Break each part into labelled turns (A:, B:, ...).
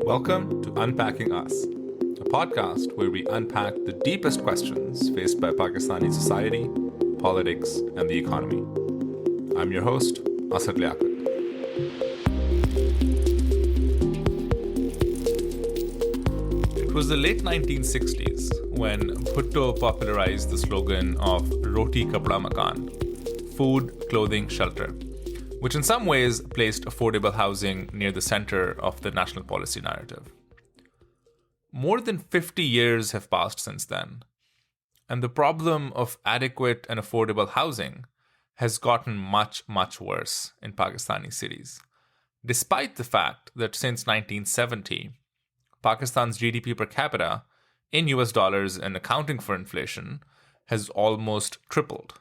A: Welcome to Unpacking Us, a podcast where we unpack the deepest questions faced by Pakistani society, politics, and the economy. I'm your host, Asad Liaquat. It was the late 1960s when Bhutto popularized the slogan of Roti Kapda Makan, food, clothing, shelter, which in some ways placed affordable housing near the center of the national policy narrative. More than 50 years have passed since then, and the problem of adequate and affordable housing has gotten much, much worse in Pakistani cities, despite the fact that since 1970, Pakistan's GDP per capita in US dollars and accounting for inflation has almost tripled.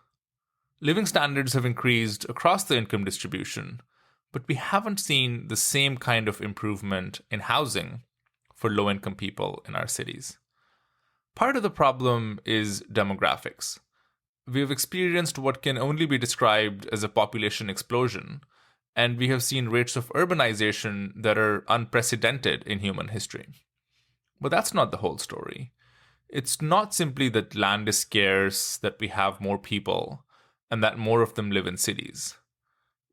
A: Living standards have increased across the income distribution, but we haven't seen the same kind of improvement in housing for low-income people in our cities. Part of the problem is demographics. We have experienced what can only be described as a population explosion, and we have seen rates of urbanization that are unprecedented in human history. But that's not the whole story. It's not simply that land is scarce, that we have more people, and that more of them live in cities.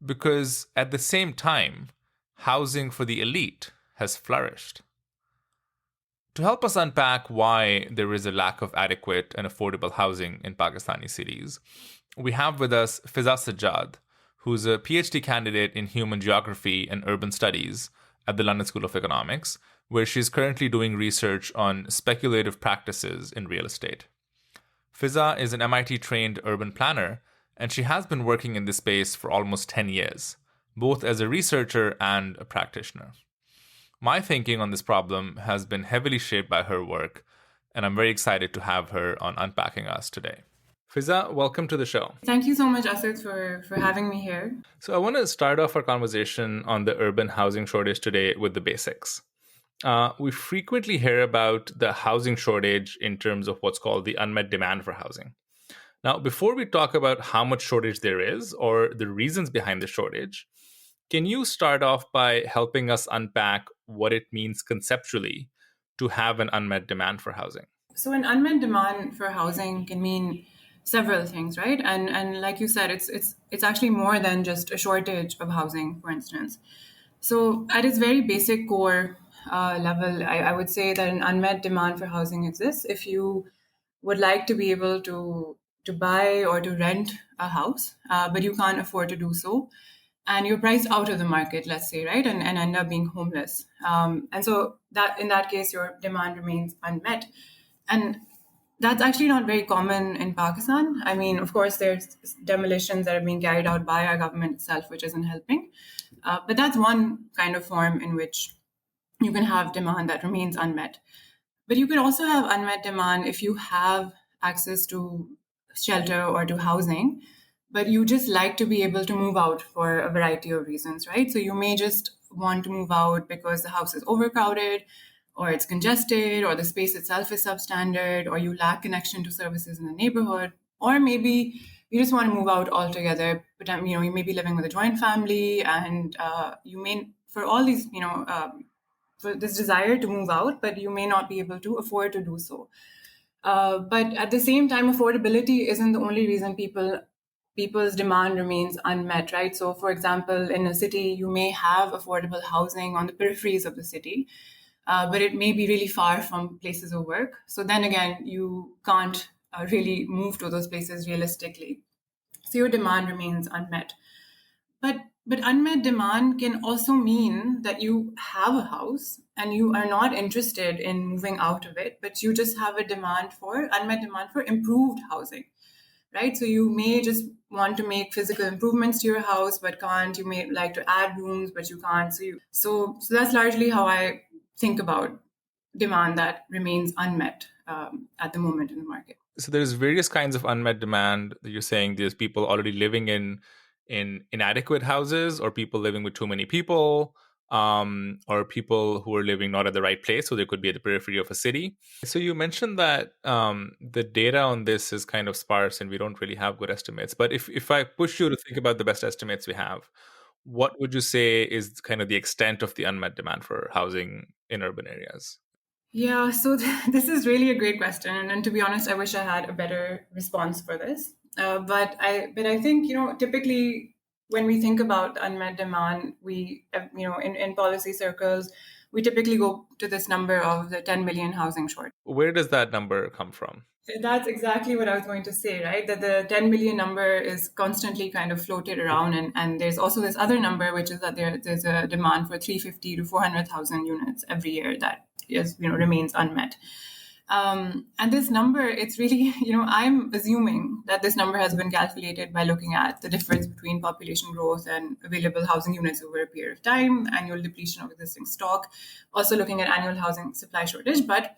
A: Because at the same time, housing for the elite has flourished. To help us unpack why there is a lack of adequate and affordable housing in Pakistani cities, we have with us Fizzah Sajjad, who's a PhD candidate in human geography and urban studies at the London School of Economics, where she's currently doing research on speculative practices in real estate. Fizzah is an MIT-trained urban planner, and she has been working in this space for almost 10 years, both as a researcher and a practitioner. My thinking on this problem has been heavily shaped by her work, and I'm very excited to have her on Unpacking Us today. Fizzah, welcome to the show.
B: Thank you so much, Asad, for having me here.
A: So I want to start off our conversation on the urban housing shortage today with the basics. We frequently hear about the housing shortage in terms of what's called the unmet demand for housing. Now, before we talk about how much shortage there is or the reasons behind the shortage, can you start off by helping us unpack what it means conceptually to have an unmet demand for housing?
B: So an unmet demand for housing can mean several things, right? And like you said, it's actually more than just a shortage of housing, for instance. So at its very basic core level, I would say that an unmet demand for housing exists if you would like to be able to buy or to rent a house, but you can't afford to do so. And you're priced out of the market, let's say, right? And end up being homeless. And so that in that case, your demand remains unmet. And that's actually not very common in Pakistan. I mean, of course, there's demolitions that are being carried out by our government itself, which isn't helping. But that's one kind of form in which you can have demand that remains unmet. But you can also have unmet demand if you have access to shelter or to housing, but you just like to be able to move out for a variety of reasons, right? So you may just want to move out because the house is overcrowded, or it's congested, or the space itself is substandard, or you lack connection to services in the neighborhood, or maybe you just want to move out altogether. But you may be living with a joint family, and you may, for all these, for this desire to move out, but you may not be able to afford to do so. But at the same time, affordability isn't the only reason people's demand remains unmet, right? So, for example, in a city, you may have affordable housing on the peripheries of the city, but it may be really far from places of work. So then again, you can't really move to those places realistically. So your demand remains unmet. But unmet demand can also mean that you have a house and you are not interested in moving out of it, but you just have a unmet demand for improved housing, right? So you may just want to make physical improvements to your house, but can't. You may like to add rooms, but you can't. So that's largely how I think about demand that remains unmet at the moment in the market.
A: So there's various kinds of unmet demand that you're saying. There's people already living in inadequate houses, or people living with too many people, or people who are living not at the right place, so they could be at the periphery of a city. So you mentioned that the data on this is kind of sparse and we don't really have good estimates. But if I push you to think about the best estimates we have, what would you say is kind of the extent of the unmet demand for housing in urban areas?
B: Yeah, so this is really a great question, and to be honest, I wish I had a better response for this. But I think typically when we think about unmet demand, we in policy circles, we typically go to this number of the 10 million housing short.
A: Where does that number come from?
B: That's exactly what I was going to say, right? That the 10 million number is constantly kind of floated around. And there's also this other number, which is that there's a demand for 350 to 400,000 units every year that remains unmet. And this number, it's really, I'm assuming that this number has been calculated by looking at the difference between population growth and available housing units over a period of time, annual depletion of existing stock, also looking at annual housing supply shortage. But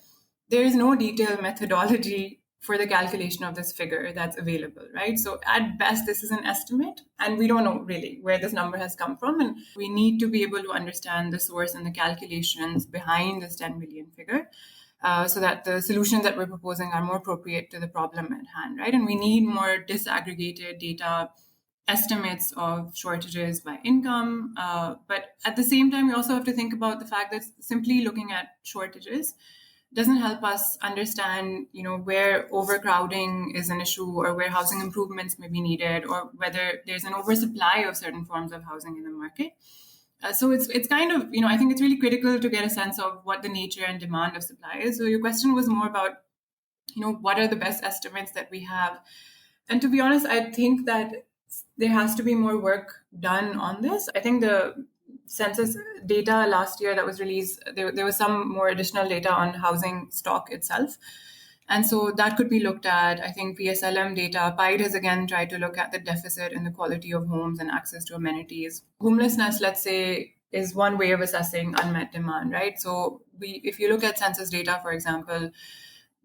B: there is no detailed methodology for the calculation of this figure that's available, right? So at best, this is an estimate, and we don't know really where this number has come from. And we need to be able to understand the source and the calculations behind this 10 million figure. So that the solutions that we're proposing are more appropriate to the problem at hand, right? And we need more disaggregated data estimates of shortages by income. But at the same time, we also have to think about the fact that simply looking at shortages doesn't help us understand, where overcrowding is an issue or where housing improvements may be needed or whether there's an oversupply of certain forms of housing in the market. So it's kind of, I think it's really critical to get a sense of what the nature and demand of supply is. So your question was more about, what are the best estimates that we have? And to be honest, I think that there has to be more work done on this. I think the census data last year that was released, there was some more additional data on housing stock itself. And so that could be looked at. I think PSLM data, PIDE has again tried to look at the deficit in the quality of homes and access to amenities. Homelessness, let's say, is one way of assessing unmet demand, right? So if you look at census data, for example,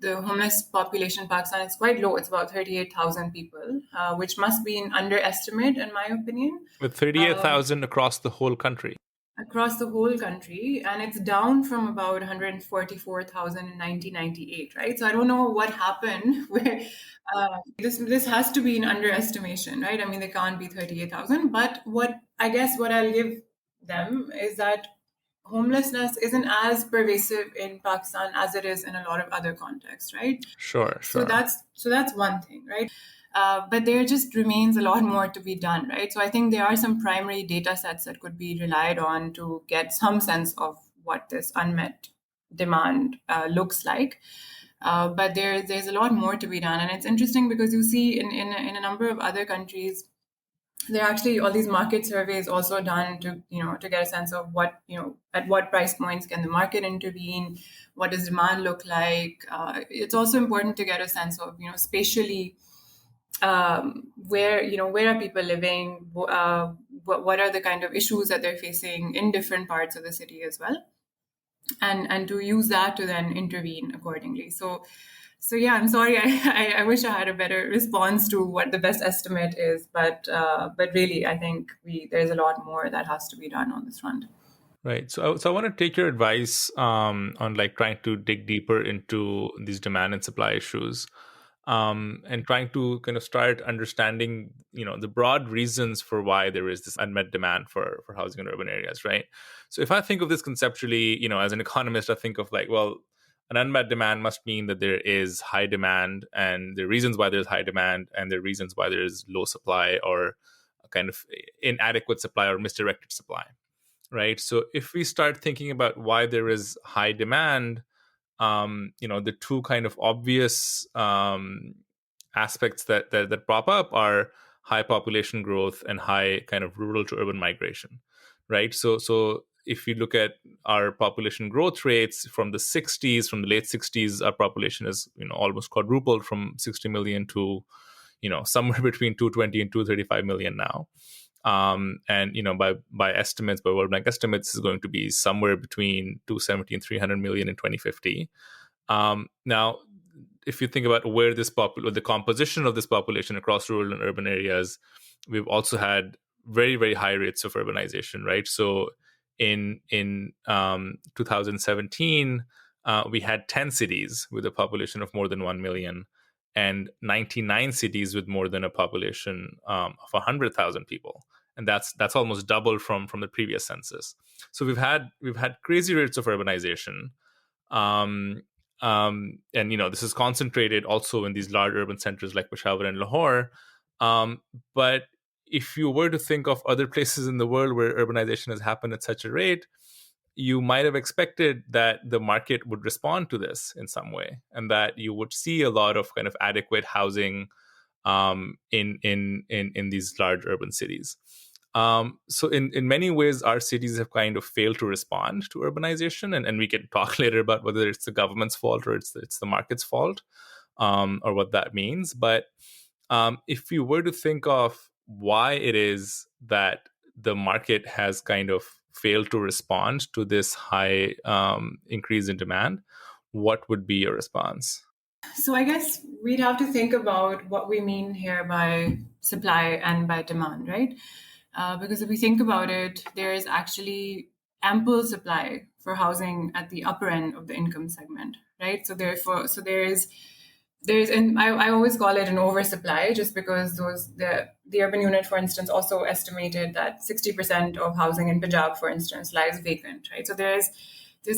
B: the homeless population in Pakistan is quite low. It's about 38,000 people, which must be an underestimate, in my opinion.
A: With 38,000 across the whole country.
B: Across the whole country, and it's down from about 144,000 in 1998, right? So I don't know what happened where this has to be an underestimation, right? I mean, they can't be 38,000, but what I'll give them is that homelessness isn't as pervasive in Pakistan as it is in a lot of other contexts, right?
A: Sure.
B: So that's one thing, right? But there just remains a lot more to be done, right? So I think there are some primary data sets that could be relied on to get some sense of what this unmet demand looks like. But there's a lot more to be done. And it's interesting because you see in a number of other countries, there are actually all these market surveys also done to get a sense of what, at what price points can the market intervene, what does demand look like. It's also important to get a sense of, spatially, where are people living, what are the kind of issues that they're facing in different parts of the city as well, and to use that to then intervene accordingly. So yeah, I'm sorry. I wish I had a better response to what the best estimate is, but really, I think there's a lot more that has to be done on this front.
A: Right. So I want to take your advice on like trying to dig deeper into these demand and supply issues, and trying to kind of start understanding, the broad reasons for why there is this unmet demand for housing in urban areas, right? So if I think of this conceptually, as an economist, I think of like, well, an unmet demand must mean that there is high demand, and there are reasons why there's high demand, and there are reasons why there is low supply or a kind of inadequate supply or misdirected supply, right? So if we start thinking about why there is high demand, the two kind of obvious aspects that pop up are high population growth and high kind of rural to urban migration, right? So if you look at our population growth rates from the 60s, from the late 60s, our population is almost quadrupled from 60 million to somewhere between 220 and 235 million now. And by estimates, by World Bank estimates, is going to be somewhere between 270 and 300 million in 2050. Now, if you think about where the composition of this population across rural and urban areas, we've also had very, very high rates of urbanization, right? So in 2017, we had 10 cities with a population of more than 1 million and 99 cities with more than a population of 100,000 people. and that's almost double from the previous census. So we've had crazy rates of urbanization, um, and this is concentrated also in these large urban centers like Peshawar and Lahore. But if you were to think of other places in the world where urbanization has happened at such a rate, you might have expected that the market would respond to this in some way, and that you would see a lot of kind of adequate housing in these large urban cities. So in many ways, our cities have kind of failed to respond to urbanization, and we can talk later about whether it's the government's fault or it's the market's fault, or what that means. But if you were to think of why it is that the market has kind of failed to respond to this high increase in demand, what would be your response?
B: So I guess we'd have to think about what we mean here by supply and by demand, right? Because if we think about it, there is actually ample supply for housing at the upper end of the income segment, right? So therefore, so there's and I always call it an oversupply, just because the urban unit, for instance, also estimated that 60% of housing in Punjab, for instance, lies vacant, right? So there's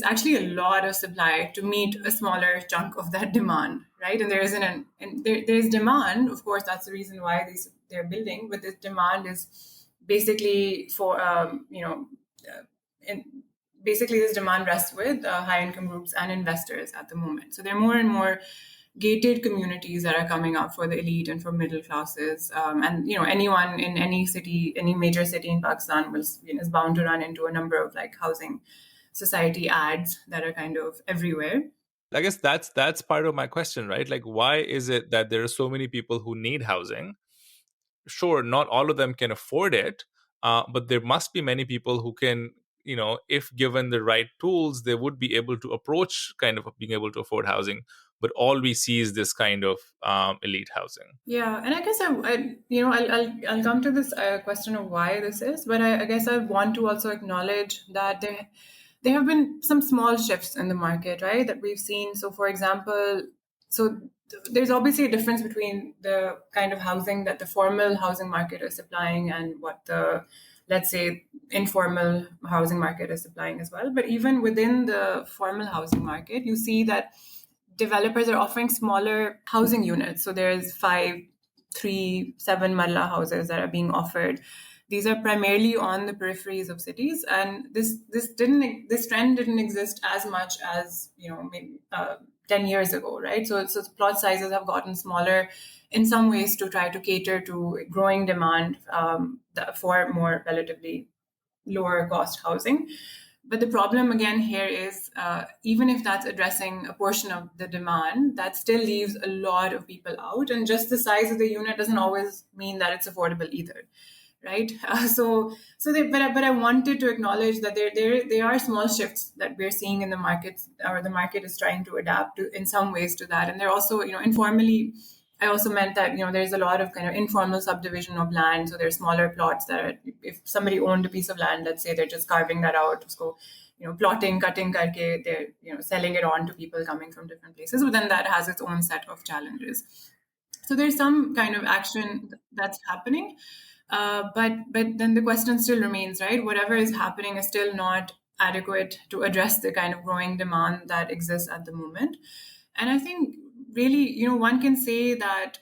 B: actually a lot of supply to meet a smaller chunk of that demand, right? And there's demand, of course. That's the reason why they're building, but this demand is basically for and basically this demand rests with high income groups and investors at the moment. So there are more and more gated communities that are coming up for the elite and for middle classes, and anyone in any city, any major city in Pakistan is bound to run into a number of like housing society ads that are kind of everywhere.
A: I guess that's part of my question, right? Like, why is it that there are so many people who need housing? Sure, not all of them can afford it, but there must be many people who can, if given the right tools, they would be able to approach kind of being able to afford housing. But all we see is this kind of elite housing.
B: Yeah, and I guess I'll come to this question of why this is, but I guess I want to also acknowledge that there have been some small shifts in the market, right, that we've seen. So, for example, there's obviously a difference between the kind of housing that the formal housing market is supplying and what the, let's say, informal housing market is supplying as well. But even within the formal housing market, you see that developers are offering smaller housing units. So there's 5, 3, 7 marla houses that are being offered. These are primarily on the peripheries of cities, and this trend didn't exist as much as maybe 10 years ago, right? So plot sizes have gotten smaller in some ways to try to cater to growing demand for more relatively lower cost housing. But the problem again here is, even if that's addressing a portion of the demand, that still leaves a lot of people out. And just the size of the unit doesn't always mean that it's affordable either, right? But I wanted to acknowledge that there are small shifts that we're seeing in the markets, or the market is trying to adapt to in some ways to that. And they're also, informally, I also meant that there's a lot of kind of informal subdivision of land. So there's smaller plots that are, if somebody owned a piece of land, let's say they're just carving that out. So plotting, cutting, karke, they're selling it on to people coming from different places. But then that has its own set of challenges. So there's some kind of action that's happening, but then the question still remains, right? Whatever is happening is still not adequate to address the kind of growing demand that exists at the moment. And I think really, one can say that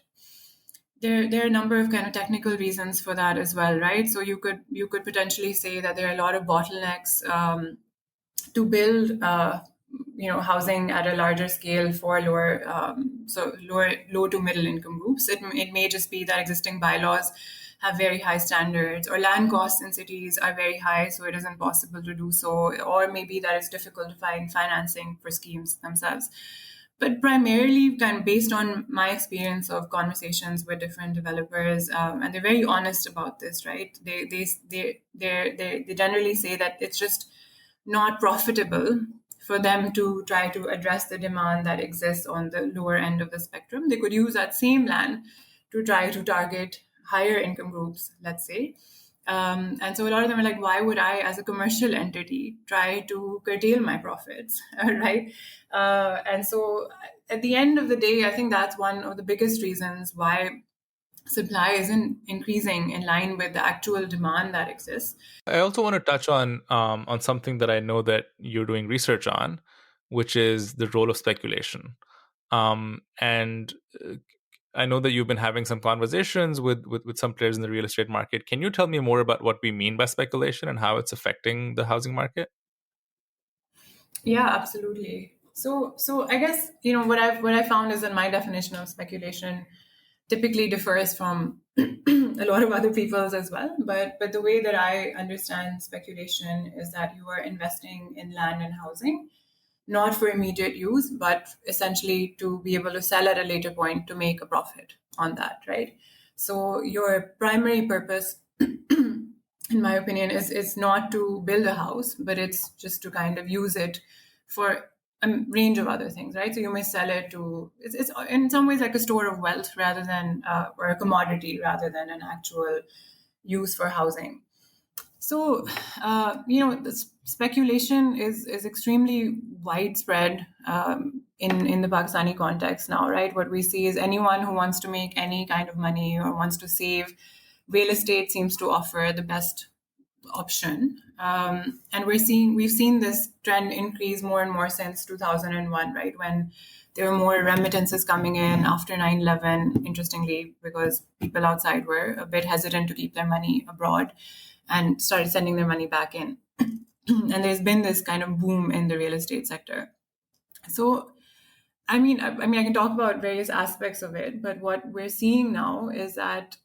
B: there are a number of kind of technical reasons for that as well, right? So you could potentially say that there are a lot of bottlenecks to build housing at a larger scale for low to middle income groups. It may just be that existing bylaws have very high standards, or land costs in cities are very high, so it isn't possible to do so, or maybe that it's difficult to find financing for schemes themselves. But primarily, kind of based on my experience of conversations with different developers, and they're very honest about this, right? They generally say that it's just not profitable for them to try to address the demand that exists on the lower end of the spectrum. They could use that same land to try to target higher income groups, let's say. And so a lot of them are like, why would I, as a commercial entity, try to curtail my profits, right? And so at the end of the day, I think that's one of the biggest reasons why supply isn't increasing in line with the actual demand that exists.
A: I also want to touch on something that I know that you're doing research on, which is the role of speculation. And I know that you've been having some conversations with some players in the real estate market. Can you tell me more about what we mean by speculation and how it's affecting the housing market?
B: Yeah, absolutely. So I guess what I found is that my definition of speculation typically differs from a lot of other people's as well. But the way that I understand speculation is that you are investing in land and housing, not for immediate use, but essentially to be able to sell at a later point to make a profit on that, right? So your primary purpose, in my opinion, is not to build a house, but it's just to kind of use it for a range of other things, right? So you may sell it to, it's in some ways like a store of wealth rather than, or a commodity rather than an actual use for housing. So, the speculation is extremely widespread in the Pakistani context now, right? What we see is anyone who wants to make any kind of money or wants to save, real estate seems to offer the best option. And we've seen this trend increase more and more since 2001, right? When there were more remittances coming in after 9/11, interestingly, because people outside were a bit hesitant to keep their money abroad and started sending their money back in. And there's been this kind of boom in the real estate sector. So, I can talk about various aspects of it, but what we're seeing now is that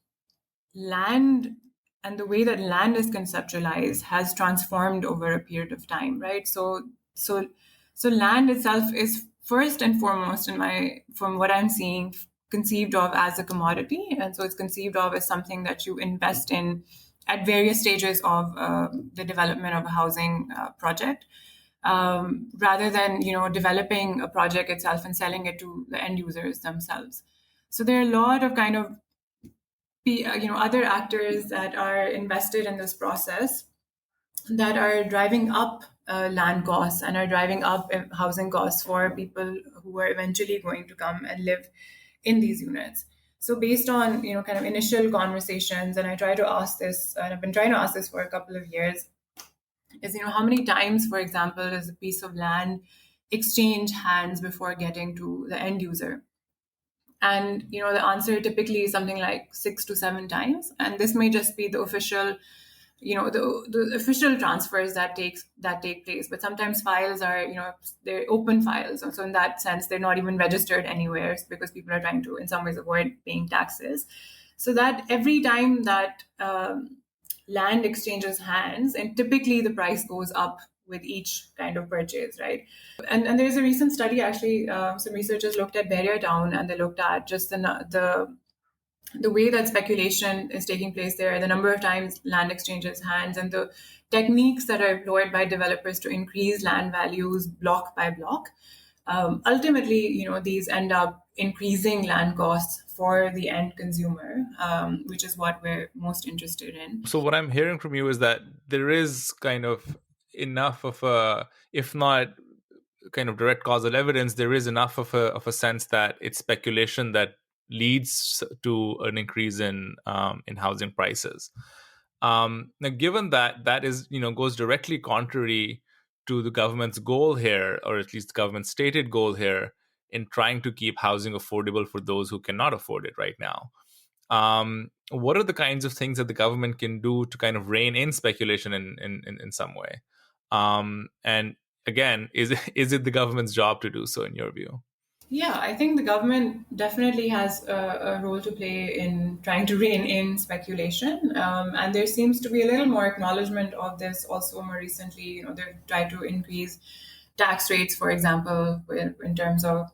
B: land and the way that land is conceptualized has transformed over a period of time, right? So land itself is first and foremost, from what I'm seeing, conceived of as a commodity, and so it's conceived of as something that you invest in at various stages of the development of a housing project, rather than developing a project itself and selling it to the end users themselves. So there are a lot of kind of other actors that are invested in this process that are driving up land costs and are driving up housing costs for people who are eventually going to come and live in these units. So based on kind of initial conversations, and I try to ask this, and I've been trying to ask this for a couple of years, is how many times, for example, does a piece of land exchange hands before getting to the end user? And the answer typically is something like 6 to 7 times, and this may just be the official the official transfers that take place, but sometimes files are they're open files, and so in that sense they're not even registered anywhere because people are trying to in some ways avoid paying taxes. So that every time that land exchanges hands, and typically the price goes up with each kind of purchase, right? And there's a recent study actually. Some researchers looked at Barrier Town, and they looked at just the way that speculation is taking place there, the number of times land exchanges hands, and the techniques that are employed by developers to increase land values block by block. Ultimately, these end up increasing land costs for the end consumer, which is what we're most interested in.
A: So what I'm hearing from you is that there is kind of enough of a, if not kind of direct causal evidence, there is enough of a sense that it's speculation that leads to an increase in housing prices. Now, given that that is goes directly contrary to the government's goal here, or at least the government's stated goal here, in trying to keep housing affordable for those who cannot afford it right now. What are the kinds of things that the government can do to kind of rein in speculation in some way? And again, is it the government's job to do so in your view?
B: Yeah, I think the government definitely has a role to play in trying to rein in speculation. And there seems to be a little more acknowledgement of this also more recently. They've tried to increase tax rates, for example, in terms of,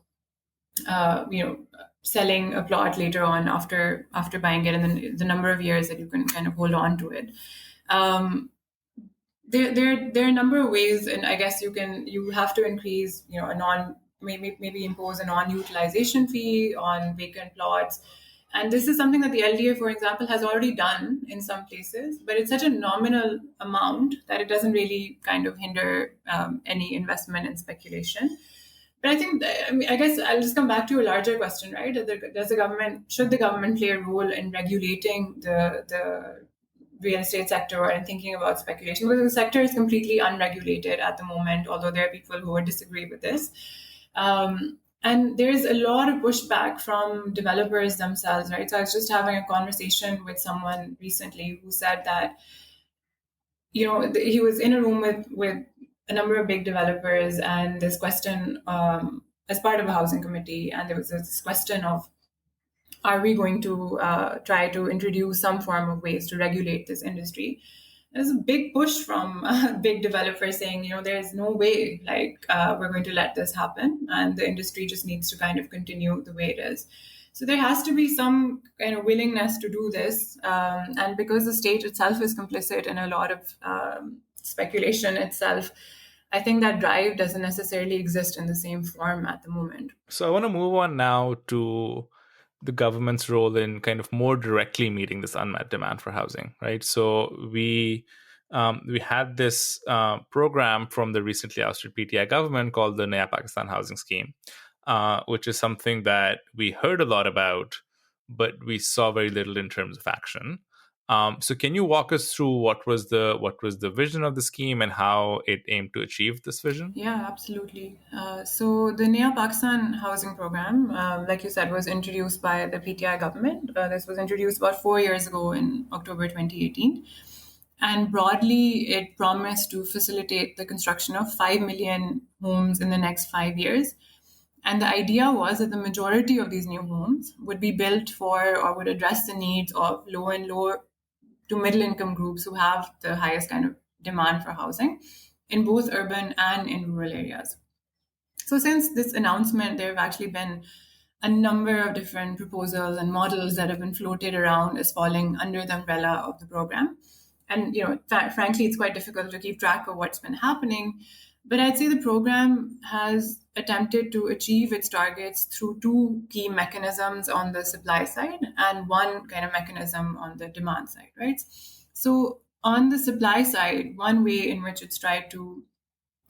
B: selling a plot later on after buying it, and then the number of years that you can kind of hold on to it. There are a number of ways, and I guess you have to increase, a maybe impose a non-utilization fee on vacant plots. And this is something that the LDA, for example, has already done in some places, but it's such a nominal amount that it doesn't really kind of hinder any investment in speculation. But I think, I guess I'll just come back to a larger question, right? Should the government play a role in regulating the real estate sector and thinking about speculation? Because the sector is completely unregulated at the moment, although there are people who would disagree with this. And there's a lot of pushback from developers themselves, right? So I was just having a conversation with someone recently who said that, he was in a room with a number of big developers, and this question, as part of a housing committee, and there was this question of, are we going to try to introduce some form of ways to regulate this industry? There's a big push from big developers saying, there's no way, like, we're going to let this happen, and the industry just needs to kind of continue the way it is. So there has to be some kind of willingness to do this, and because the state itself is complicit in a lot of speculation itself, I think that drive doesn't necessarily exist in the same form at the moment.
A: So I want to move on now to the government's role in kind of more directly meeting this unmet demand for housing, right? So we had this program from the recently ousted PTI government called the Naya Pakistan Housing Scheme, which is something that we heard a lot about, but we saw very little in terms of action. So can you walk us through what was the vision of the scheme and how it aimed to achieve this vision?
B: Yeah, absolutely. So the Naya Pakistan Housing Program, like you said, was introduced by the PTI government. This was introduced about 4 years ago in October 2018. And broadly, it promised to facilitate the construction of 5 million homes in the next 5 years. And the idea was that the majority of these new homes would be built for or would address the needs of low and low to middle income groups who have the highest kind of demand for housing in both urban and in rural areas. So since this announcement, there have actually been a number of different proposals and models that have been floated around as falling under the umbrella of the program. And frankly, it's quite difficult to keep track of what's been happening. But I'd say the program has attempted to achieve its targets through two key mechanisms on the supply side and one kind of mechanism on the demand side, right? So on the supply side, one way in which it's tried to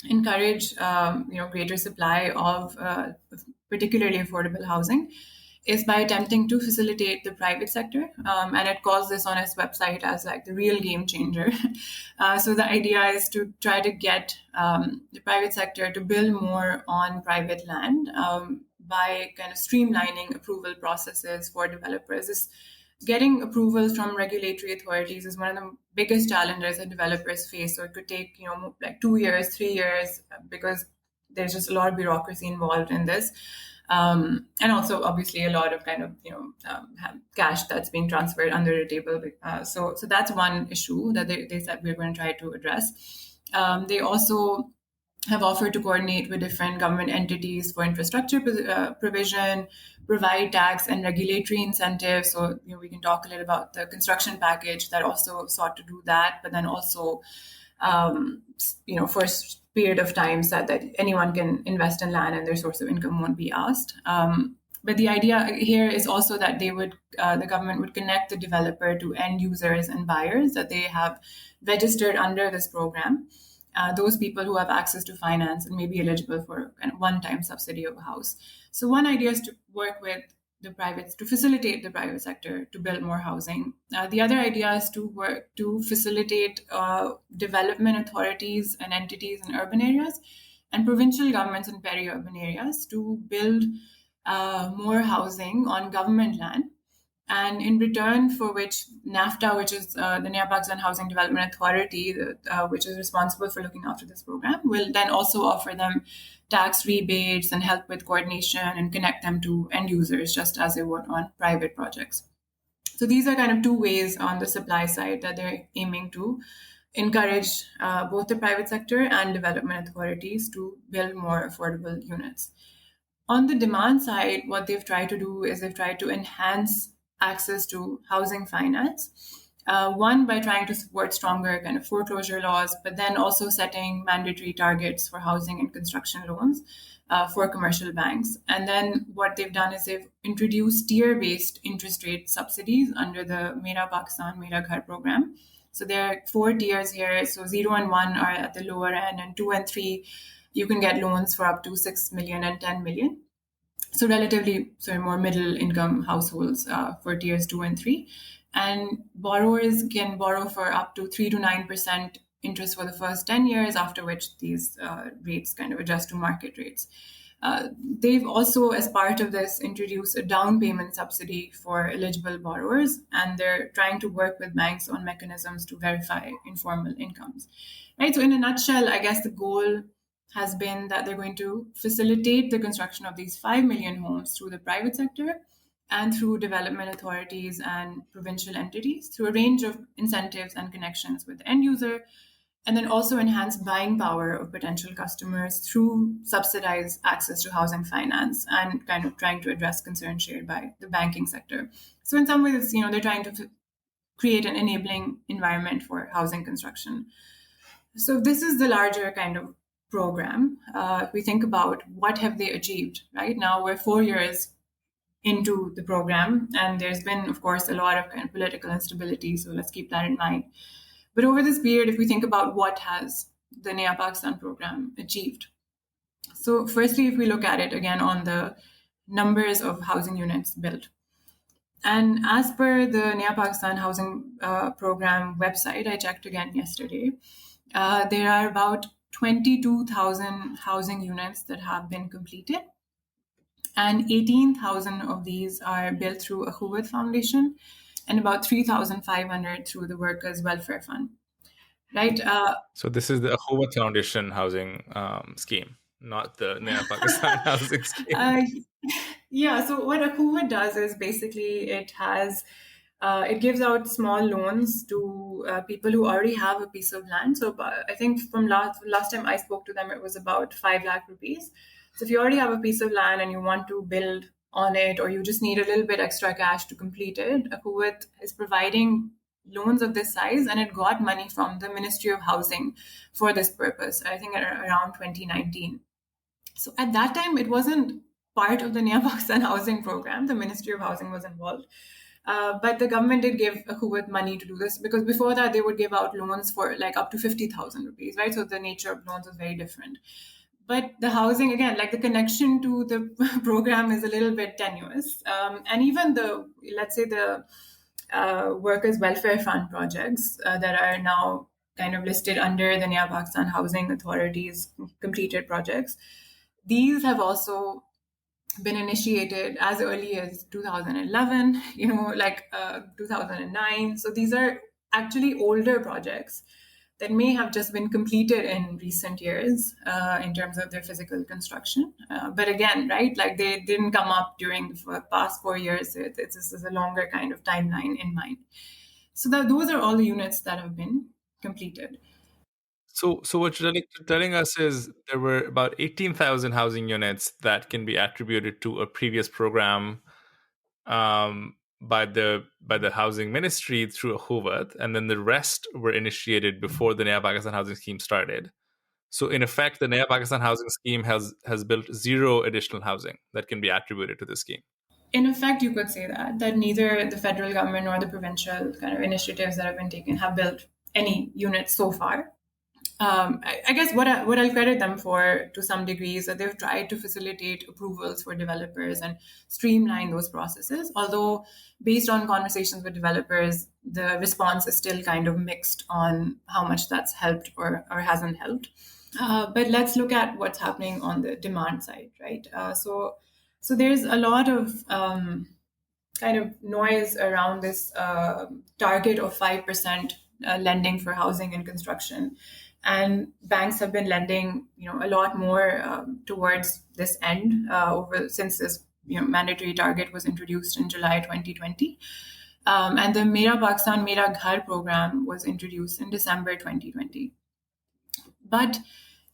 B: encourage greater supply of particularly affordable housing is by attempting to facilitate the private sector, and it calls this on its website as like the real game changer. So the idea is to try to get the private sector to build more on private land by kind of streamlining approval processes for developers. Getting approvals from regulatory authorities is one of the biggest challenges that developers face. So it could take, like 2 years, 3 years, because there's just a lot of bureaucracy involved in this. And also, obviously, a lot of kind of, cash that's being transferred under the table. So that's one issue that they said we're going to try to address. They also have offered to coordinate with different government entities for infrastructure provision, provide tax and regulatory incentives. So we can talk a little about the construction package that also sought to do that, but then also, for a period of time said that anyone can invest in land and their source of income won't be asked. But the idea here is also that the government would connect the developer to end users and buyers that they have registered under this program. Those people who have access to finance and may be eligible for a one-time subsidy of a house. So one idea is to work with the privates to facilitate the private sector to build more housing. The other idea is to work to facilitate development authorities and entities in urban areas and provincial governments in peri-urban areas to build more housing on government land. And in return for which NAFTA, which is the Naya Pakistan Housing Development Authority, which is responsible for looking after this program, will then also offer them tax rebates and help with coordination and connect them to end users, just as they would on private projects. So these are kind of two ways on the supply side that they're aiming to encourage both the private sector and development authorities to build more affordable units. On the demand side, what they've tried to do is they've tried to enhance access to housing finance. One, by trying to support stronger kind of foreclosure laws, but then also setting mandatory targets for housing and construction loans for commercial banks. And then what they've done is they've introduced tier-based interest rate subsidies under the Mera Pakistan Mera Ghar program. So there are 4 tiers here. So 0 and 1 are at the lower end, and 2 and 3 you can get loans for up to 6 million and 10 million. So relatively more middle income households for tiers 2 and 3. And borrowers can borrow for up to 3 to 9% interest for the first 10 years, after which these rates kind of adjust to market rates. They've also, as part of this, introduced a down payment subsidy for eligible borrowers, and they're trying to work with banks on mechanisms to verify informal incomes. Right. So, in a nutshell, I guess the goal has been that they're going to facilitate the construction of these 5 million homes through the private sector and through development authorities and provincial entities through a range of incentives and connections with the end user, and then also enhance buying power of potential customers through subsidized access to housing finance and kind of trying to address concerns shared by the banking sector. So in some ways, they're trying to create an enabling environment for housing construction. So this is the larger kind of program. If we think about what have they achieved, right now we're 4 years into the program, and there's been, of course, a lot of kind of political instability. So let's keep that in mind. But over this period, if we think about what has the Naya Pakistan program achieved. So firstly, if we look at it again on the numbers of housing units built. And as per the Naya Pakistan Housing Program website, I checked again yesterday, there are about 22,000 housing units that have been completed. And 18,000 of these are built through a Huwat Foundation, and about 3,500 through the Workers' Welfare Fund. Right.
A: So this is the Ahuva Foundation housing scheme, not the Naya Pakistan housing scheme.
B: Yeah. So what Ahuva does is basically it gives out small loans to people who already have a piece of land. So I think from last time I spoke to them, it was about 5 lakh rupees. So if you already have a piece of land and you want to build on it, or you just need a little bit extra cash to complete it, Ahuvat is providing loans of this size, and it got money from the Ministry of Housing for this purpose, I think around 2019. So at that time, it wasn't part of the Naya Pakistan Housing Program. The Ministry of Housing was involved. But the government did give Huwat money to do this, because before that, they would give out loans for like up to 50,000 rupees, right? So the nature of loans was very different. But the housing, again, like the connection to the program is a little bit tenuous. And even let's say the Workers' Welfare Fund projects that are now kind of listed under the Naya Pakistan Housing Authority's completed projects, these have also been initiated as early as 2011, 2009. So these are actually older projects that may have just been completed in recent years in terms of their physical construction. But again, right, like they didn't come up during the past 4 years. This is a longer kind of timeline in mind. So those are all the units that have been completed.
A: So what you're telling us is there were about 18,000 housing units that can be attributed to a previous program by the housing ministry through a Huwat, and then the rest were initiated before the Naya Pakistan housing scheme started. So in effect, the Naya Pakistan housing scheme has built zero additional housing that can be attributed to the scheme.
B: In effect, you could say that neither the federal government nor the provincial kind of initiatives that have been taken have built any units so far. I guess what I'll credit them for to some degree is that they've tried to facilitate approvals for developers and streamline those processes. Although, based on conversations with developers, the response is still kind of mixed on how much that's helped or hasn't helped. But let's look at what's happening on the demand side, right? So there's a lot of kind of noise around this target of 5% lending for housing and construction. And banks have been lending, a lot more towards this end since this, mandatory target was introduced in July 2020. And the Mera Pakistan Mera Ghar program was introduced in December 2020. But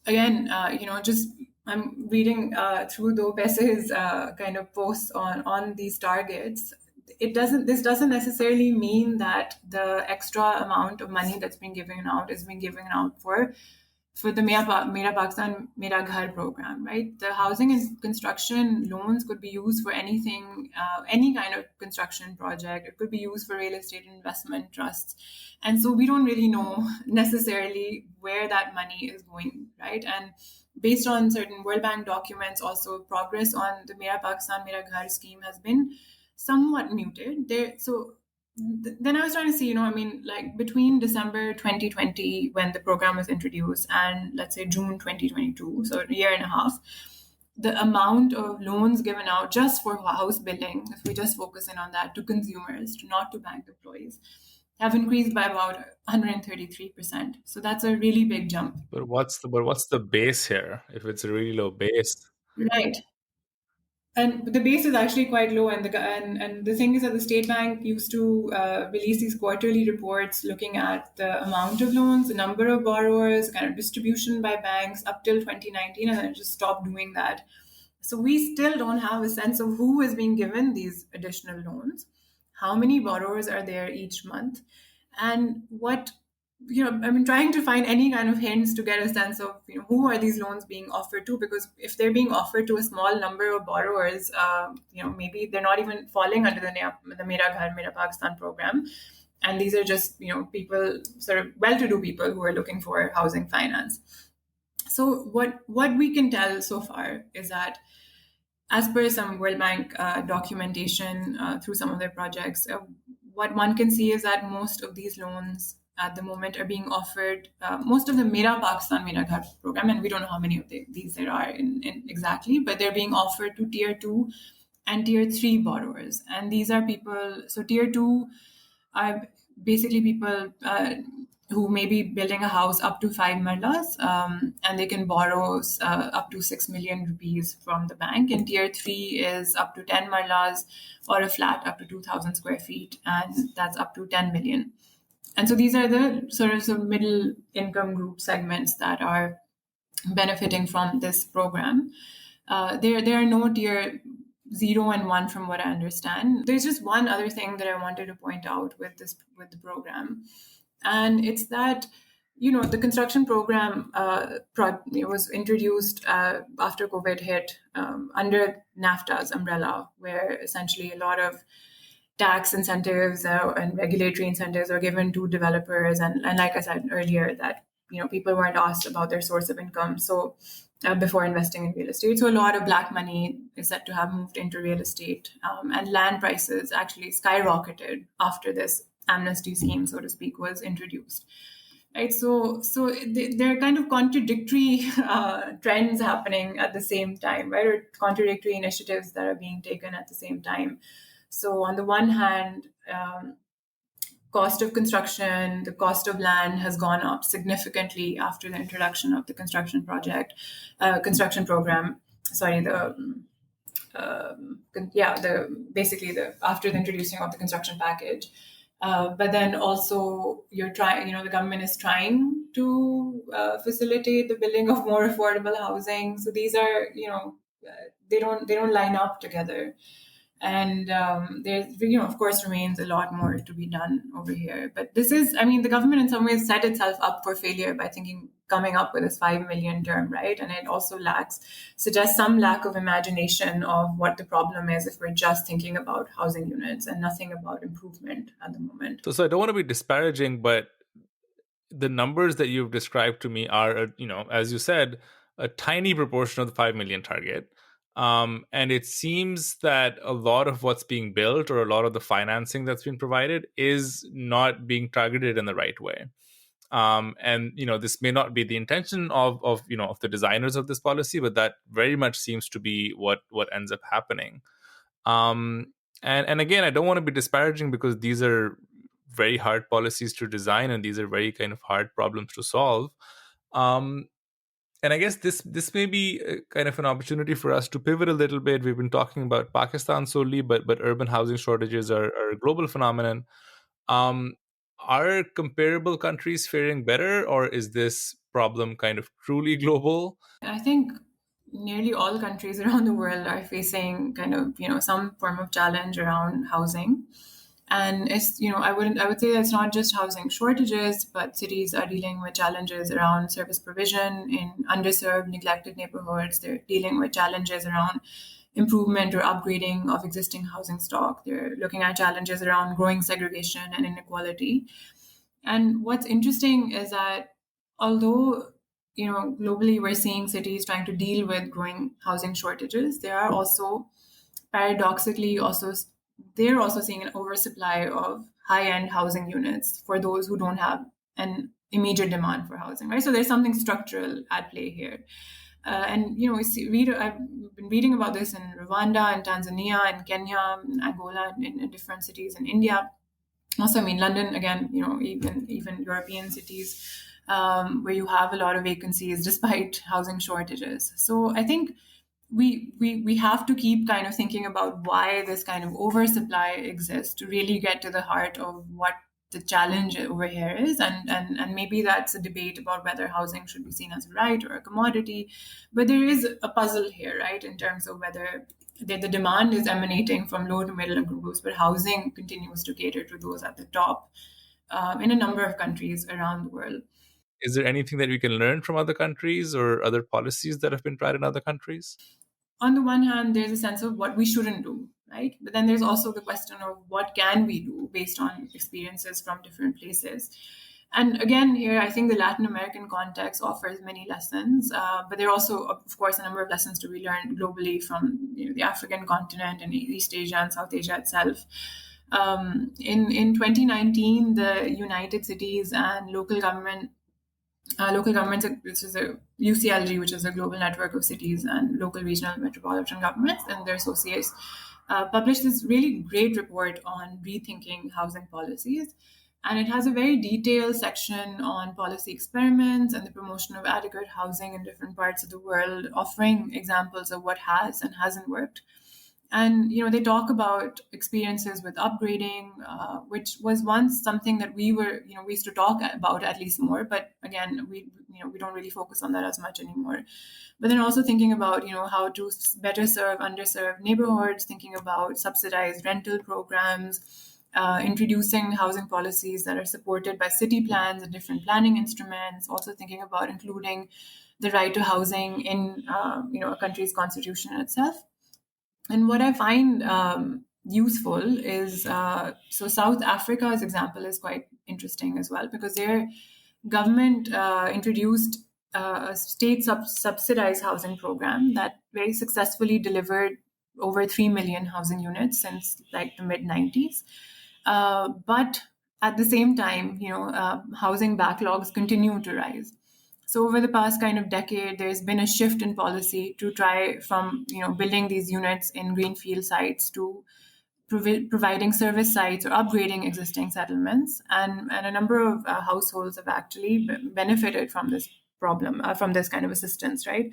B: again, just I'm reading through Dopese's kind of posts on these targets. This doesn't necessarily mean that the extra amount of money that's being given out is being given out for the Mera Pakistan Mera Ghar program, right? The housing and construction loans could be used for anything, any kind of construction project. It could be used for real estate investment trusts. And so we don't really know necessarily where that money is going, right? And based on certain World Bank documents, also progress on the Mera Pakistan Mera Ghar scheme has been somewhat muted. Then I was trying to see, I mean, like between December 2020 when the program was introduced and let's say June 2022, so a year and a half, the amount of loans given out just for house building, if we just focus in on that, to consumers, not to bank employees, have increased by about 133%. So that's a really big jump.
A: But what's the base here? If it's a really low base,
B: Right. And the base is actually quite low, and the thing is that the state bank used to release these quarterly reports looking at the amount of loans, the number of borrowers, kind of distribution by banks up till 2019, and then it just stopped doing that. So we still don't have a sense of who is being given these additional loans, how many borrowers are there each month, and what, I've been trying to find any kind of hints to get a sense of, who are these loans being offered to, because if they're being offered to a small number of borrowers, maybe they're not even falling under the Mera Ghar Mera Pakistan program, and these are just, people, sort of well-to-do people who are looking for housing finance. So what we can tell so far is that, as per some World Bank documentation through some of their projects, what one can see is that most of these loans at the moment are being offered, most of the Mera Pakistan Mera Ghar program, and we don't know how many of these there are in exactly, but they're being offered to tier 2 and tier 3 borrowers. And these are people, so tier 2 are basically people who may be building a house up to 5 marlas, and they can borrow up to 6 million rupees from the bank. And tier 3 is up to 10 marlas or a flat up to 2,000 square feet, and that's up to 10 million. And so these are the sort of middle income group segments that are benefiting from this program. There are no tier 0 and 1 from what I understand. There's just one other thing that I wanted to point out with the program, and it's that, the construction program it was introduced after COVID hit, under NAFTA's umbrella, where essentially a lot of tax incentives and regulatory incentives are given to developers, and like I said earlier, that people weren't asked about their source of income, so before investing in real estate. So a lot of black money is said to have moved into real estate, and land prices actually skyrocketed after this amnesty scheme, so to speak, was introduced. Right, so there are kind of contradictory trends happening at the same time, right, or contradictory initiatives that are being taken at the same time. So on the one hand, cost of construction, the cost of land has gone up significantly after the introduction of the construction program. Sorry, after the introducing of the construction package. But then also the government is trying to facilitate the building of more affordable housing. So these are, they don't line up together. And there's, of course, remains a lot more to be done over here. But this is, the government in some ways set itself up for failure by coming up with this 5 million term, right? And it also suggests some lack of imagination of what the problem is if we're just thinking about housing units and nothing about improvement at the moment.
A: so I don't want to be disparaging, but the numbers that you've described to me are, as you said, a tiny proportion of the 5 million target. And it seems that a lot of what's being built, or a lot of the financing that's been provided, is not being targeted in the right way. And this may not be the intention of the designers of this policy, but that very much seems to be what ends up happening. And again, I don't want to be disparaging, because these are very hard policies to design, and these are very kind of hard problems to solve. And I guess this may be kind of an opportunity for us to pivot a little bit. We've been talking about Pakistan solely, but urban housing shortages are a global phenomenon. Are comparable countries faring better, or is this problem kind of truly global?
B: I think nearly all countries around the world are facing kind of, some form of challenge around housing. And it's, I would say that it's not just housing shortages, but cities are dealing with challenges around service provision in underserved, neglected neighborhoods. They're dealing with challenges around improvement or upgrading of existing housing stock. They're looking at challenges around growing segregation and inequality. And what's interesting is that although globally we're seeing cities trying to deal with growing housing shortages, there are also paradoxically also they're also seeing an oversupply of high-end housing units for those who don't have an immediate demand for housing, right? So there's something structural at play here. And I've been reading about this in Rwanda and Tanzania and Kenya and Angola and in different cities in India. Also, I mean, London again, even European cities where you have a lot of vacancies despite housing shortages. So I think we have to keep kind of thinking about why this kind of oversupply exists to really get to the heart of what the challenge over here is, and maybe that's a debate about whether housing should be seen as a right or a commodity, but there is a puzzle here, right, in terms of whether the demand is emanating from low to middle income groups, but housing continues to cater to those at the top in a number of countries around the world.
A: Is there anything that we can learn from other countries or other policies that have been tried in other countries?
B: On the one hand, there's a sense of what we shouldn't do, right? But then there's also the question of what can we do based on experiences from different places. And again, here, I think the Latin American context offers many lessons, but there are also, of course, a number of lessons to be learned globally from the African continent and East Asia and South Asia itself. In 2019, the United Cities and local governments, which is a UCLG, which is a global network of cities and local regional metropolitan governments and their associates, published this really great report on rethinking housing policies. And it has a very detailed section on policy experiments and the promotion of adequate housing in different parts of the world, offering examples of what has and hasn't worked. And they talk about experiences with upgrading, which was once something that we used to talk about at least more, but again we don't really focus on that as much anymore. But then also thinking about how to better serve underserved neighborhoods, thinking about subsidized rental programs, introducing housing policies that are supported by city plans and different planning instruments, also thinking about including the right to housing in a country's constitution itself. And what I find useful is so South Africa's example is quite interesting as well, because their government introduced a state subsidized housing program that very successfully delivered over 3 million housing units since like the mid 90s. But at the same time, housing backlogs continue to rise. So over the past kind of decade, there's been a shift in policy to try from building these units in greenfield sites to providing service sites or upgrading existing settlements, and a number of households have actually benefited from this problem, from this kind of assistance, right?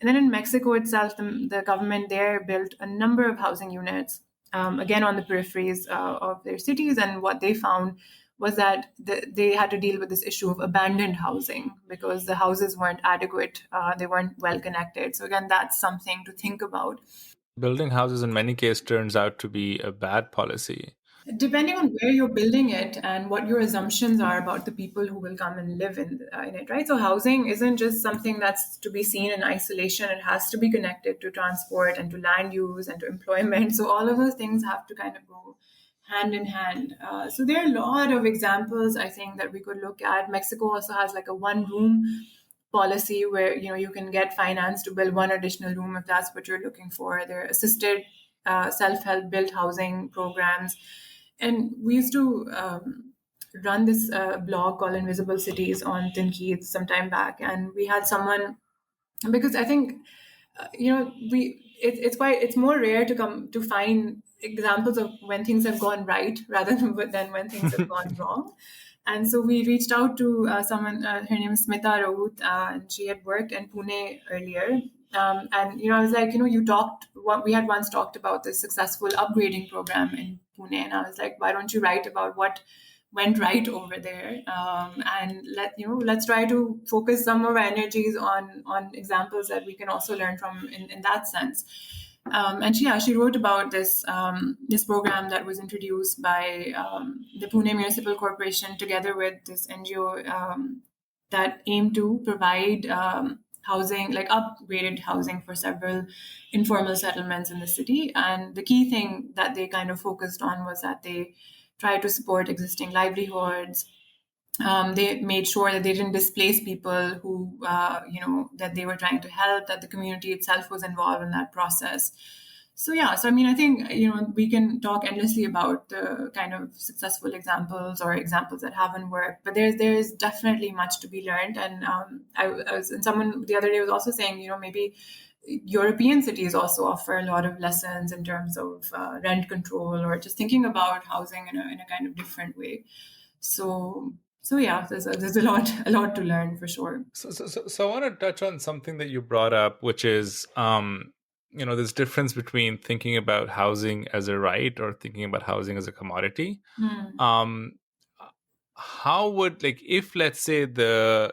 B: And then in Mexico itself, the government there built a number of housing units, again on the peripheries of their cities, and what they found was that they had to deal with this issue of abandoned housing because the houses weren't adequate, they weren't well connected. So again, that's something to think about.
A: Building houses in many cases turns out to be a bad policy.
B: Depending on where you're building it and what your assumptions are about the people who will come and live in it, right? So housing isn't just something that's to be seen in isolation. It has to be connected to transport and to land use and to employment. So all of those things have to kind of go hand in hand. So there are a lot of examples, I think, that we could look at. Mexico also has like a one room policy where you can get finance to build one additional room if that's what you're looking for. There are assisted self-help built housing programs. And we used to run this blog called Invisible Cities on Tinkeith some time back, and we had someone, because I think it's more rare to find examples of when things have gone right rather than when things have gone wrong. And so we reached out to someone. Her name is Smita Raut, and she had worked in Pune earlier. And I was like, we had once talked about this successful upgrading program in Pune, and I was like, why don't you write about what went right over there, and let's try to focus some of our energies on examples that we can also learn from in that sense. And she wrote about this program that was introduced by the Pune Municipal Corporation together with this NGO that aimed to provide housing, like upgraded housing for several informal settlements in the city. And the key thing that they kind of focused on was that they try to support existing livelihoods, They made sure that they didn't displace people who, that they were trying to help, that the community itself was involved in that process. So yeah, so I mean, I think we can talk endlessly about the kind of successful examples or examples that haven't worked, but there is definitely much to be learned. And I was, and someone the other day was also saying, maybe European cities also offer a lot of lessons in terms of rent control or just thinking about housing in a kind of different way. So yeah, there's a lot to learn for sure.
A: So I want to touch on something that you brought up, which is, this difference between thinking about housing as a right or thinking about housing as a commodity.
B: Hmm.
A: Um, how would, like, if let's say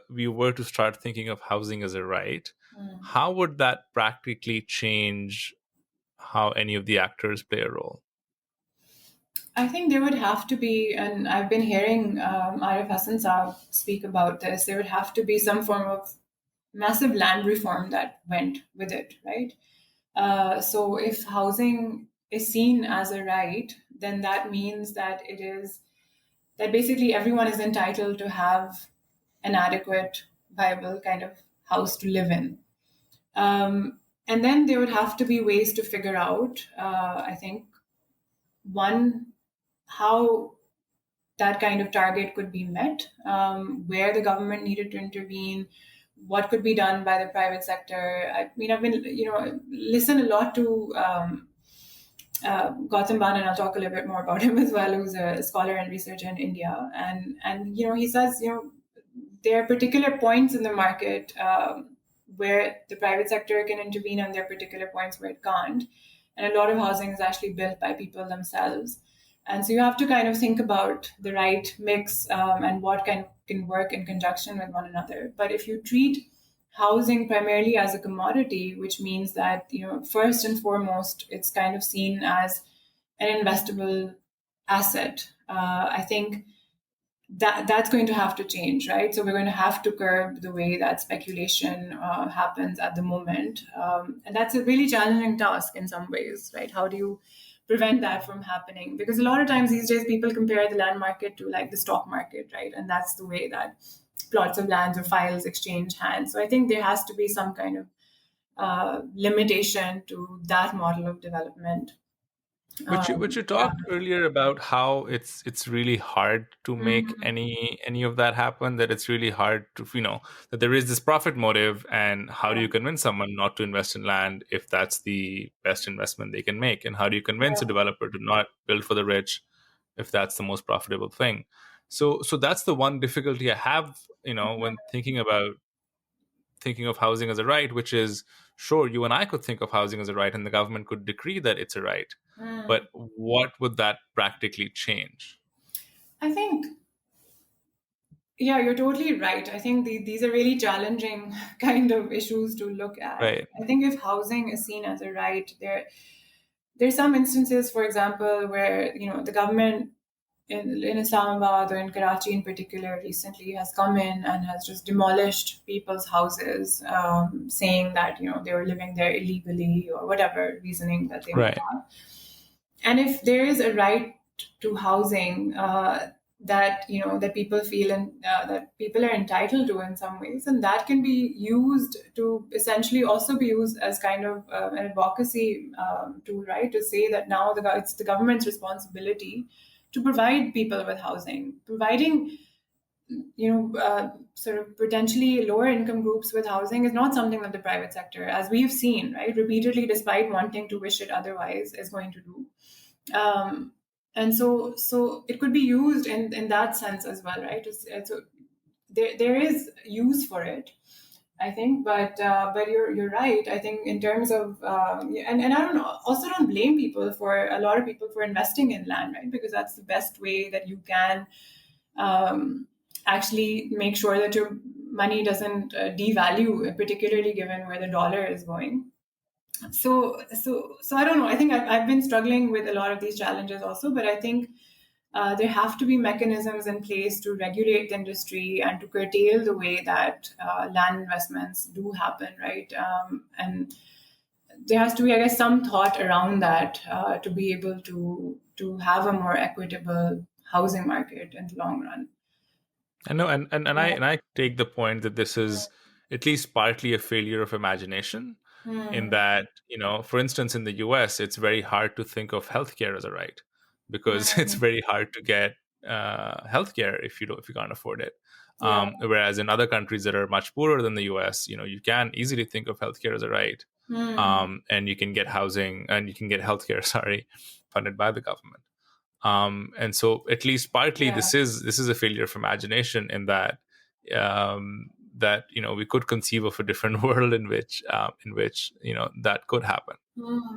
A: we were to start thinking of housing as a right,
B: Hmm.
A: how would that practically change how any of the actors play a role?
B: I think there would have to be, and I've been hearing Arif Hassan Saab speak about this. There would have to be some form of massive land reform that went with it, right? So if housing is seen as a right, then that means that it is that basically everyone is entitled to have an adequate, viable kind of house to live in. And then there would have to be ways to figure out, I think, one, how that kind of target could be met, where the government needed to intervene, what could be done by the private sector. I mean, I've been, listen a lot to Gautam Ban, and I'll talk a little bit more about him as well, who's a scholar and researcher in India. And he says, there are particular points in the market where the private sector can intervene, and there are particular points where it can't. And a lot of housing is actually built by people themselves. And so you have to kind of think about the right mix and what can work in conjunction with one another. But if you treat housing primarily as a commodity, which means that, first and foremost, it's kind of seen as an investable asset, I think that's going to have to change, right? So we're going to have to curb the way that speculation happens at the moment, and that's a really challenging task in some ways, right? How do you prevent that from happening? Because a lot of times these days people compare the land market to like the stock market, right? And that's the way that plots of lands or files exchange hands. So I think there has to be some kind of limitation to that model of development.
A: Which you
B: Yeah.
A: talked earlier about how it's really hard to make
B: Mhm.
A: any of that happen. That it's really hard to, that there is this profit motive, and how do
B: Yeah.
A: you convince someone not to invest in land if that's the best investment they can make? And how do you convince a
B: Yeah.
A: developer to not build for the rich if that's the most profitable thing? So that's the one difficulty I have, when thinking of housing as a right, which is, sure, you and I could think of housing as a right, and the government could decree that it's a right. But
B: Mm.
A: what would that practically change?
B: I think, yeah, you're totally right. I think these are really challenging kind of issues to look at.
A: Right.
B: I think if housing is seen as a right, there's some instances, for example, where the government in Islamabad or in Karachi in particular recently has come in and has just demolished people's houses, saying that they were living there illegally or whatever reasoning that they may
A: Right.
B: have. And if there is a right to housing that that people feel and that people are entitled to in some ways, and that can be used to essentially also be used as kind of an advocacy tool, right? To say that now it's the government's responsibility to provide people with housing, providing sort of potentially lower income groups with housing is not something that the private sector, as we've seen, right, repeatedly, despite wanting to wish it otherwise, is going to do. And so it could be used in that sense as well, right? So there is use for it, I think, but you're right. I think in terms of and I don't know, also don't blame people for a lot of people for investing in land, right? Because that's the best way that you can um, actually make sure that your money doesn't devalue, particularly given where the dollar is going. So I don't know. I think I've been struggling with a lot of these challenges also, but I think there have to be mechanisms in place to regulate the industry and to curtail the way that land investments do happen, right? And there has to be, I guess, some thought around that to be able to have a more equitable housing market in the long run.
A: I know, and I take the point that this is at least partly a failure of imagination, in
B: Hmm.
A: that, for instance, in the US, it's very hard to think of healthcare as a right, because it's
B: Hmm.
A: very hard to get healthcare if you can't afford it.
B: Yeah.
A: Whereas in other countries that are much poorer than the US, you can easily think of healthcare as a right,
B: Hmm.
A: and you can get housing and you can get healthcare, sorry, funded by the government. And so at least partly
B: Yeah.
A: this is a failure of imagination, in that that we could conceive of a different world in which that could happen.
B: Hmm.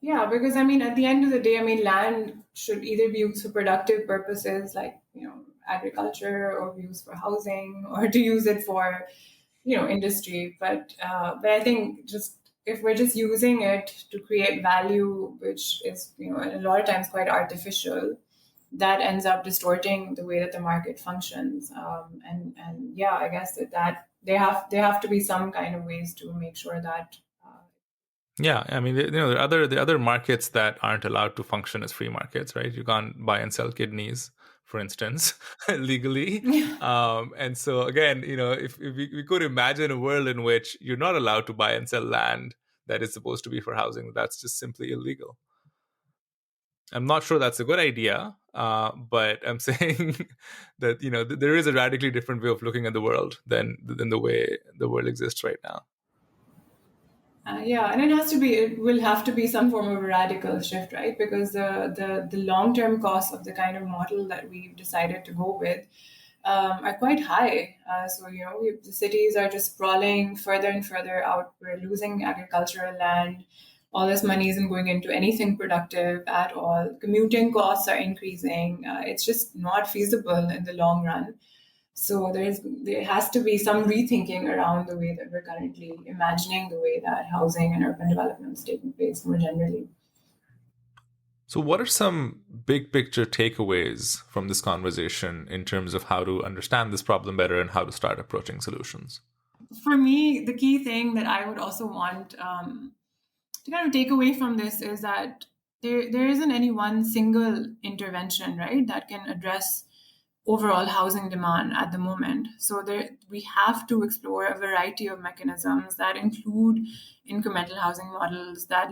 B: Yeah, because I mean, at the end of the day, I mean, land should either be used for productive purposes, like agriculture, or be used for housing, or to use it for industry. But I think just if we're just using it to create value, which is a lot of times quite artificial, that ends up distorting the way that the market functions. And yeah, I guess that they have to be some kind of ways to make sure that.
A: Yeah, I mean, there are other markets that aren't allowed to function as free markets, right? You can't buy and sell kidneys, for instance, legally. And so again, if we could imagine a world in which you're not allowed to buy and sell land that is supposed to be for housing, that's just simply illegal. I'm not sure that's a good idea, but I'm saying that there is a radically different way of looking at the world than the way the world exists right now.
B: Yeah, and it will have to be some form of a radical shift, right? Because the long term costs of the kind of model that we've decided to go with are quite high. So the cities are just sprawling further and further out. We're losing agricultural land. All this money isn't going into anything productive at all. Commuting costs are increasing. It's just not feasible in the long run. So there has to be some rethinking around the way that we're currently imagining the way that housing and urban development is taking place more generally.
A: So, what are some big picture takeaways from this conversation in terms of how to understand this problem better and how to start approaching solutions?
B: For me, the key thing that I would also want to kind of take away from this is that there isn't any one single intervention, right, that can address overall housing demand at the moment. So we have to explore a variety of mechanisms that include incremental housing models that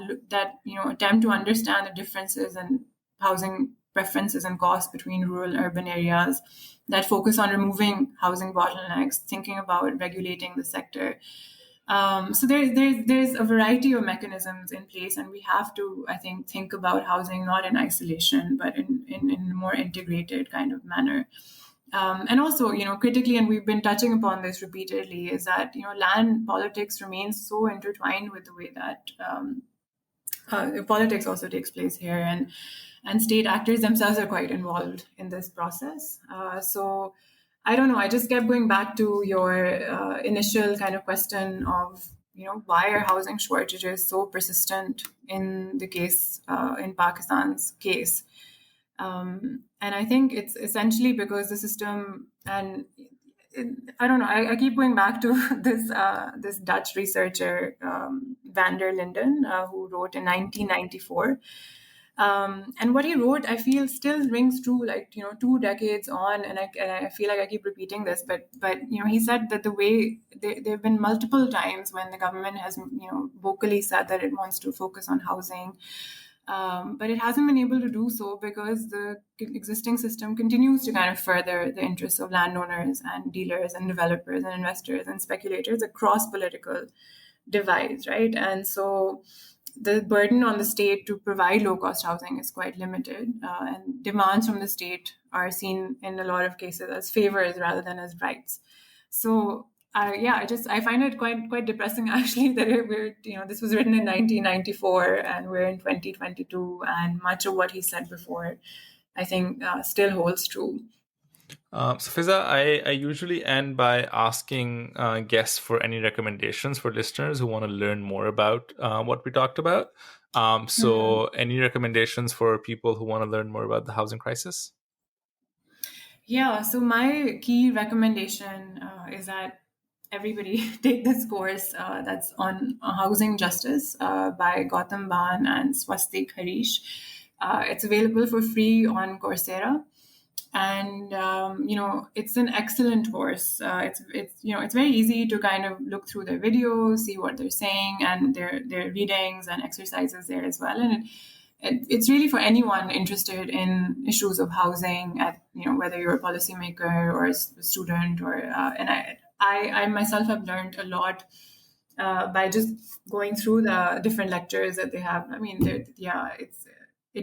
B: attempt to understand the differences in housing preferences and costs between rural and urban areas, that focus on removing housing bottlenecks, thinking about regulating the sector. So there's a variety of mechanisms in place, and we have to, I think about housing not in isolation, but in a more integrated kind of manner. And also, critically, and we've been touching upon this repeatedly, is that land politics remains so intertwined with the way that politics also takes place here, and state actors themselves are quite involved in this process. So I don't know. I just kept going back to your initial kind of question of why are housing shortages so persistent in the case in Pakistan's case. And I think it's essentially because the system and I don't know. I keep going back to this Dutch researcher Van der Linden, who wrote in 1994. And what he wrote, I feel, still rings true, like 2 decades on, and I feel like I keep repeating this, but he said that the way there have been multiple times when the government has vocally said that it wants to focus on housing, but it hasn't been able to do so because the existing system continues to kind of further the interests of landowners and dealers and developers and investors and speculators across political divides, right? And so the burden on the state to provide low cost housing is quite limited, and demands from the state are seen in a lot of cases as favors rather than as rights. So yeah, I find it quite depressing actually that this was written in 1994 and we're in 2022, and much of what he said before, I think, still holds true.
A: So, Fiza, I usually end by asking guests for any recommendations for listeners who want to learn more about what we talked about. So, any recommendations for people who want to learn more about the housing crisis?
B: Yeah, so my key recommendation is that everybody take this course that's on housing justice by Gautam Ban and Swastik Harish. It's available for free on Coursera. And it's an excellent course. It's very easy to kind of look through their videos, see what they're saying, and their readings and exercises there as well. And it's really for anyone interested in issues of housing, at whether you're a policymaker or a student, or and I myself have learned a lot by just going through the different lectures that they have. I mean, it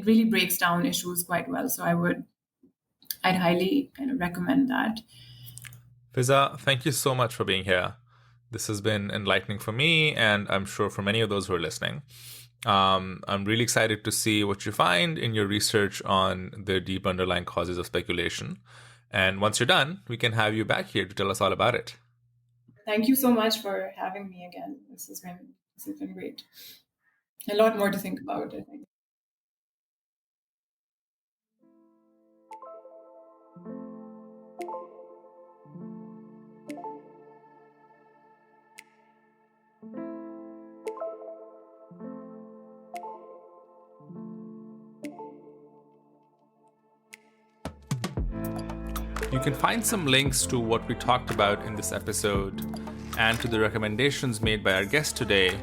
B: really breaks down issues quite well. So I'd highly kind of recommend that.
A: Fizzah, thank you so much for being here. This has been enlightening for me, and I'm sure for many of those who are listening. I'm really excited to see what you find in your research on the deep underlying causes of speculation. And once you're done, we can have you back here to tell us all about it.
B: Thank you so much for having me again. This has been great. A lot more to think about, I think.
A: You can find some links to what we talked about in this episode and to the recommendations made by our guest today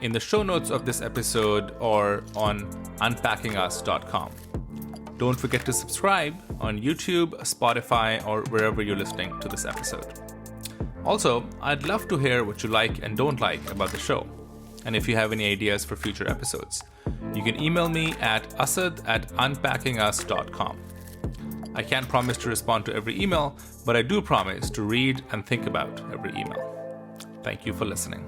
A: in the show notes of this episode or on unpackingus.com. Don't forget to subscribe on YouTube, Spotify, or wherever you're listening to this episode. Also, I'd love to hear what you like and don't like about the show, and if you have any ideas for future episodes. You can email me at asad@unpackingus.com. I can't promise to respond to every email, but I do promise to read and think about every email. Thank you for listening.